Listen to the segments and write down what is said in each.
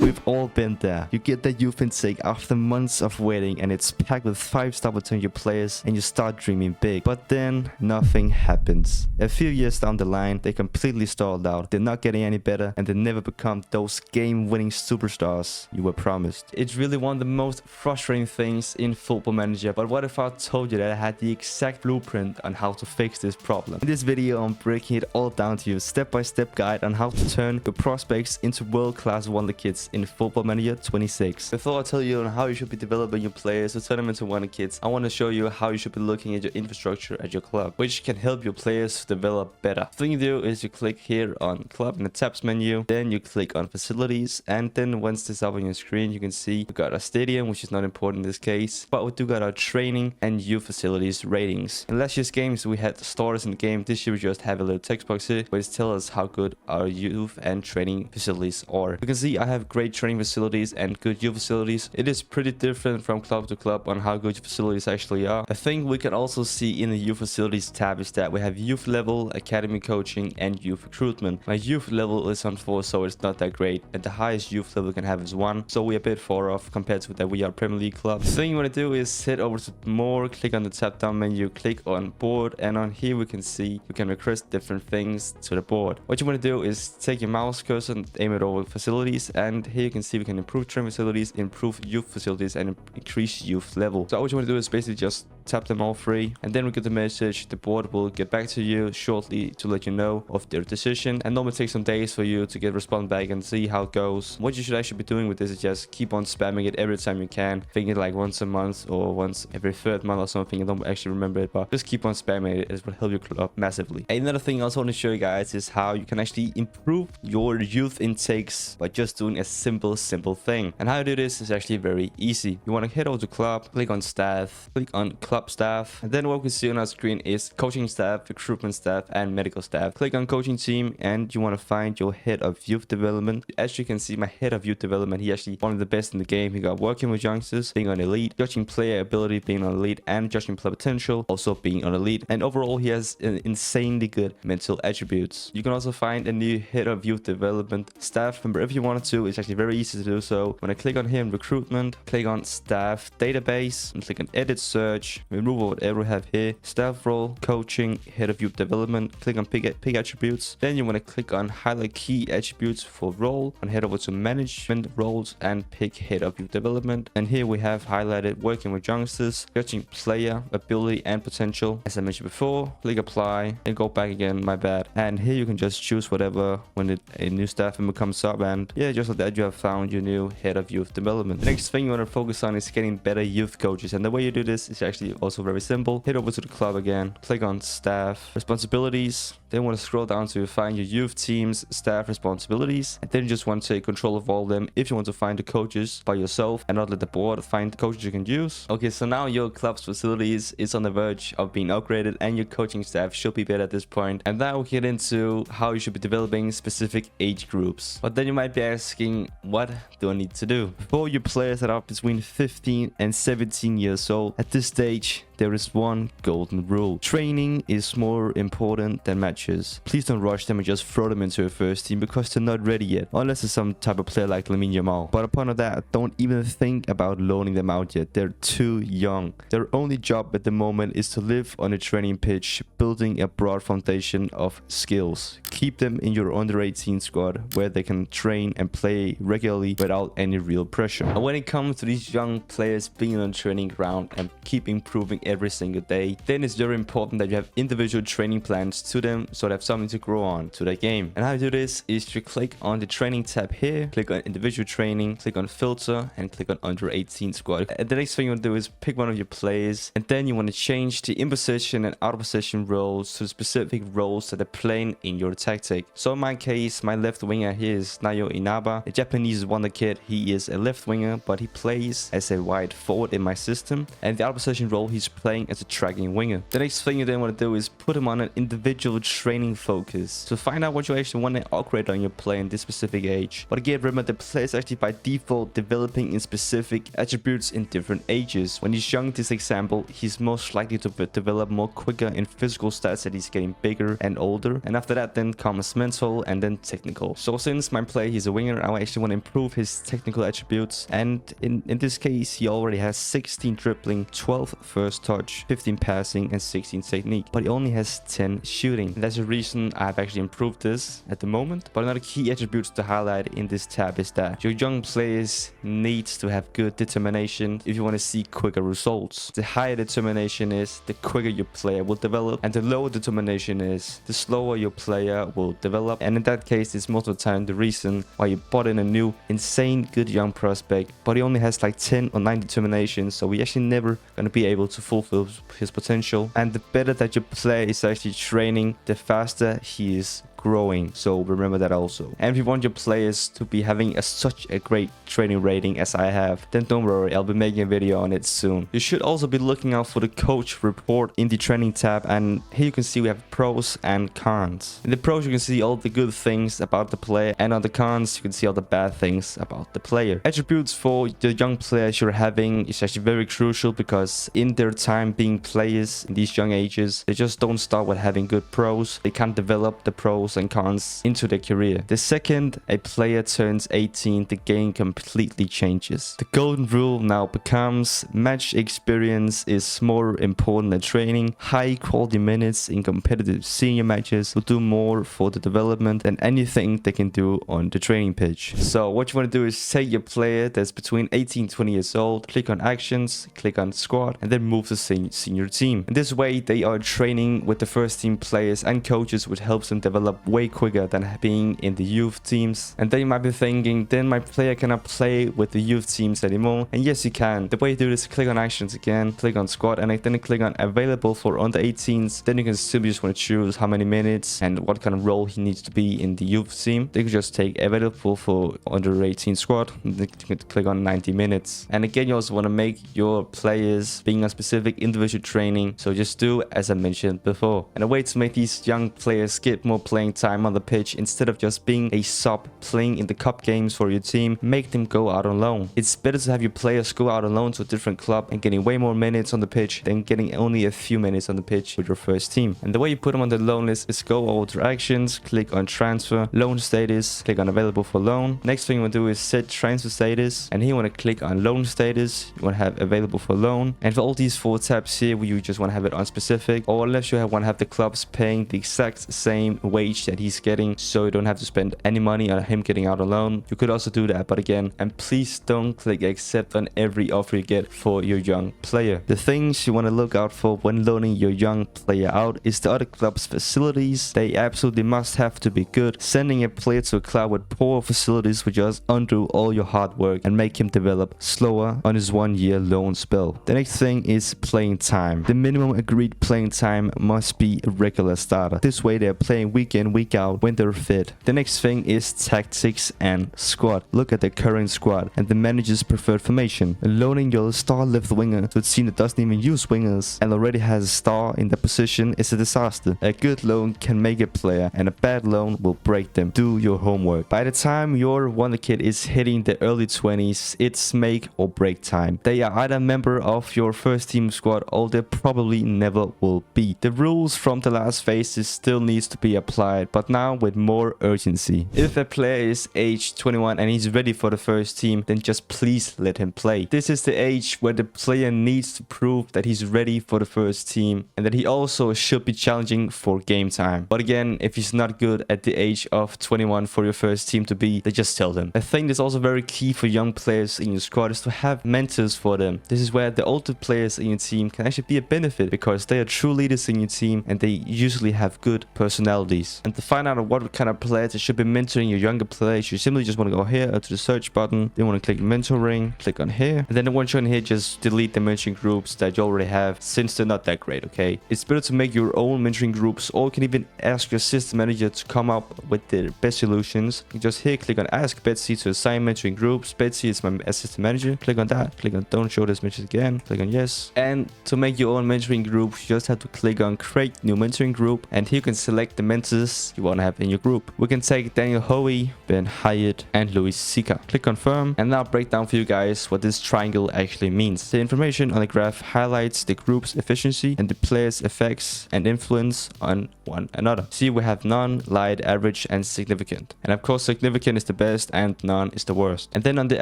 We've all been there. You get that youth intake after months of waiting and it's packed with 5-star potential players and you start dreaming big. But then nothing happens. A few years down the line, they completely stalled out. They're not getting any better and they never become those game-winning superstars you were promised. It's really one of the most frustrating things in Football Manager, but what if I told you that I had the exact blueprint on how to fix this problem? In this video, I'm breaking it all down to you, step-by-step guide on how to turn your prospects into world-class wonder kids in Football Manager 26. Before I tell you on how you should be developing your players to turn them into wonder kids, I want to show you how you should be looking at your infrastructure at your club, which can help your players develop better. The thing you do is you click here on club in the tabs menu, then you click on facilities, and then once this is up on your screen, you can see we got our stadium, which is not important in this case, but we do got our training and youth facilities ratings. In last year's games, we had starters in the game. This year we just have a little text box here, which tells us how good our youth and training facilities are. You can see I have great training facilities and good youth facilities. It is pretty different from club to club on how good your facilities actually are. A thing we can also see in the youth facilities tab is that we have youth level, academy coaching, and youth recruitment. My youth level is on 4, so it's not that great, and the highest youth level we can have is 1, so we're a bit far off compared to that we are Premier League club. The thing you want to do is head over to more, click on the tab down menu, click on board, and on here we can see we can request different things to the board. What you want to do is take your mouse cursor and aim it over facilities, and here you can see we can improve training facilities, improve youth facilities, and increase youth level. So what you want to do is basically just tap them all 3, and then we get the message. The board will get back to you shortly to let you know of their decision, and normally take some days for you to get response back and see how it goes. What you should actually be doing with this is just keep on spamming it every time you can. Think it like once a month or once every 3rd month or something. I don't actually remember it, but just keep on spamming it. It will help your club massively. Another thing I also want to show you guys is how you can actually improve your youth intakes by just doing a simple thing. And how to do this is actually very easy. You want to head over to club, click on staff, click on club staff, and then what we can see on our screen is coaching staff, recruitment staff, and medical staff. Click on coaching team, and you want to find your head of youth development. As you can see, my head of youth development, he actually one of the best in the game. He got working with youngsters, being on elite, judging player ability, being on elite, and judging player potential, also being on elite. And overall, he has an insanely good mental attributes. You can also find a new head of youth development staff member if you wanted to. It's actually very easy to do so. When I click on here in recruitment, click on staff database, and click on edit search, remove whatever we have here, staff role, coaching, head of youth development, click on pick attributes. Then you want to click on highlight key attributes for role, and head over to management roles and pick head of youth development. And here we have highlighted working with youngsters, judging player ability and potential. As I mentioned before, click apply and go back again, my bad. And here you can just choose whatever when a new staff member comes up, and yeah, just like that you have found your new head of youth development. The next thing you want to focus on is getting better youth coaches, and the way you do this is actually also very simple. Head over to the club again, click on staff responsibilities, then want to scroll down to find your youth teams staff responsibilities, and then you just want to take control of all of them if you want to find the coaches by yourself and not let the board find the coaches you can use. Okay, so now your club's facilities is on the verge of being upgraded, and your coaching staff should be better at this point. And now we'll get into how you should be developing specific age groups. But then you might be asking, what do I need to do? For your players that are between 15 and 17 years old, at this stage, there is one golden rule. Training is more important than matches. Please don't rush them and just throw them into your first team because they're not ready yet, unless it's some type of player like Lamine Yamal. But upon that, don't even think about loaning them out yet. They're too young. Their only job at the moment is to live on a training pitch, building a broad foundation of skills. Keep them in your under 18 squad where they can train and play regularly without any real pressure. And when it comes to these young players being on training ground and keep improving every single day, then it's very important that you have individual training plans to them so they have something to grow on to their game. And how to do this is to click on the training tab here, click on individual training, click on filter, and click on under 18 squad. And the next thing you want to do is pick one of your players, and then you want to change the in position and out of position roles to the specific roles that are playing in your tactic. So in my case, my left winger here is Nayo Inaba, a Japanese wonder kid. He is a left winger, but he plays as a wide forward in my system, and the out of position role he's playing as a tracking winger. The next thing you then want to do is put him on an individual training focus to find out what you actually want to upgrade on your player in this specific age. But again, remember, the player is actually by default developing in specific attributes in different ages. When he's young, this example, he's most likely to develop more quicker in physical stats as he's getting bigger and older. And after that then comes mental and then technical. So since my player, he's a winger, I actually want to improve his technical attributes. And in this case, he already has 16 dribbling, 12 first touch, 15 passing, and 16 technique. But he only has 10 shooting. And that's the reason I've actually improved this at the moment. But another key attribute to highlight in this tab is that your young players needs to have good determination if you want to see quicker results. The higher determination is, the quicker your player will develop, and the lower determination is, the slower your player will develop. And in that case, it's most of the time the reason why you bought in a new insane good young prospect, but he only has like 10 or 9 determination, so we actually never gonna be able to fulfill his potential. And the better that your player is actually training, the faster he is growing. So remember that also. And if you want your players to be having such a great training rating as I have, then don't worry, I'll be making a video on it soon. You should also be looking out for the coach report in the training tab, and here you can see we have pros and cons. In the pros, you can see all the good things about the player, and on the cons, you can see all the bad things about the player. Attributes for the young players you're having is actually very crucial, because in their time being players in these young ages, they just don't start with having good pros. They can't develop the pros and cons into their career. The second a player turns 18, the game completely changes. The golden rule now becomes match experience is more important than training. High quality minutes in competitive senior matches will do more for the development than anything they can do on the training pitch. So what you want to do is take your player that's between 18 and 20 years old, click on actions, click on squad, and then move to senior team. In this way, they are training with the first team players and coaches, which helps them develop way quicker than being in the youth teams. And then you might be thinking, then my player cannot play with the youth teams anymore. And yes, you can. The way you do this, click on actions again, click on squad, and then click on available for under 18s. Then you can simply just want to choose how many minutes and what kind of role he needs to be in the youth team. Then you can just take available for under 18 squad, and then you can click on 90 minutes. And again, you also want to make your players being on specific individual training, so just do as I mentioned before. And a way to make these young players get more playing time on the pitch, instead of just being a sub playing in the cup games for your team, make them go out on loan. It's better to have your players go out on loan to a different club and getting way more minutes on the pitch than getting only a few minutes on the pitch with your first team. And the way you put them on the loan list is go over to actions, click on transfer, loan status, click on available for loan. Next thing you want to do is set transfer status, and here you want to click on loan status. You want to have available for loan, and for all these 4 tabs here, you just want to have it on specific, or unless you want to have the clubs paying the exact same wage that he's getting, so you don't have to spend any money on him getting out alone. You could also do that, but again, and please don't click accept on every offer you get for your young player. The things you want to look out for when loaning your young player out is the other club's facilities. They absolutely must have to be good. Sending a player to a club with poor facilities will just undo all your hard work and make him develop slower on his 1-year loan spell. The next thing is playing time. The minimum agreed playing time must be a regular starter. This way they're playing week in, week out when they're fit. The next thing is tactics and squad. Look at the current squad and the manager's preferred formation. Loaning your star left winger to a team that doesn't even use wingers and already has a star in that position is a disaster. A good loan can make a player, and a bad loan will break them. Do your homework. By the time your wonder kid is hitting the early 20s, it's make or break time. They are either a member of your first team squad, or they probably never will be. The rules from the last phases still needs to be applied, but now with more urgency. If a player is age 21 and he's ready for the first team, then just please let him play. This is the age where the player needs to prove that he's ready for the first team, and that he also should be challenging for game time. But again, if he's not good at the age of 21 for your first team to be, then just tell them. I think that's also very key for young players in your squad is to have mentors for them. This is where the older players in your team can actually be a benefit, because they are true leaders in your team and they usually have good personalities. And to find out what kind of players you should be mentoring your younger players, you simply just want to go here to the search button. Then you want to click mentoring, click on here. And then once you're in here, just delete the mentoring groups that you already have, since they're not that great, okay? It's better to make your own mentoring groups, or you can even ask your system manager to come up with the best solutions. You just here click on ask Betsy to assign mentoring groups. Betsy is my assistant manager. Click on that. Click on don't show this message again. Click on yes. And to make your own mentoring group, you just have to click on create new mentoring group, and here you can select the mentors you want to have in your group. We can take Daniel Hoey, Ben Hyatt, and Louis Sika. Click confirm, and now I'll break down for you guys what this triangle actually means. The information on the graph highlights the group's efficiency and the players' effects and influence on one another. See, we have none, light, average, and significant. And of course, significant is the best and none is the worst. And then on the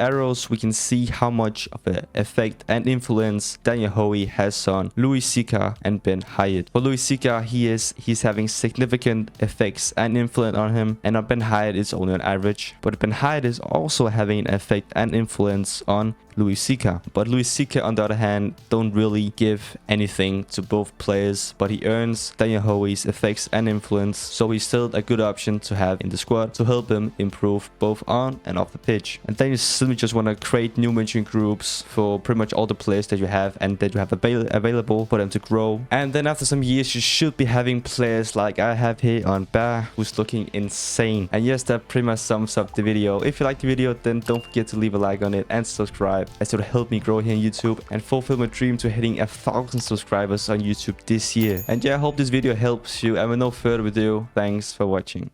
arrows, we can see how much of an effect and influence Daniel Hoey has on Louis Sika and Ben Hyatt. For Louis Sika, he's having significant effects and influence on him, and on Ben Hyatt it's only on average. But Ben Hyatt is also having an effect and influence on Louis Sika. But Louis Sika, on the other hand, don't really give anything to both players, but he earns Daniel Hoey's effects and influence, so he's still a good option to have in the squad to help him improve both on and off the pitch. And then you simply just want to create new mentoring groups for pretty much all the players that you have and that you have available for them to grow. And then after some years, you should be having players like I have here on Bear, who's looking insane. And yes, that pretty much sums up the video. If you like the video, then don't forget to leave a like on it and subscribe, as it will help me grow here on YouTube and fulfill my dream to hitting 1,000 subscribers on YouTube this year. And yeah, I hope this video helps you, and with no further ado, thanks for watching.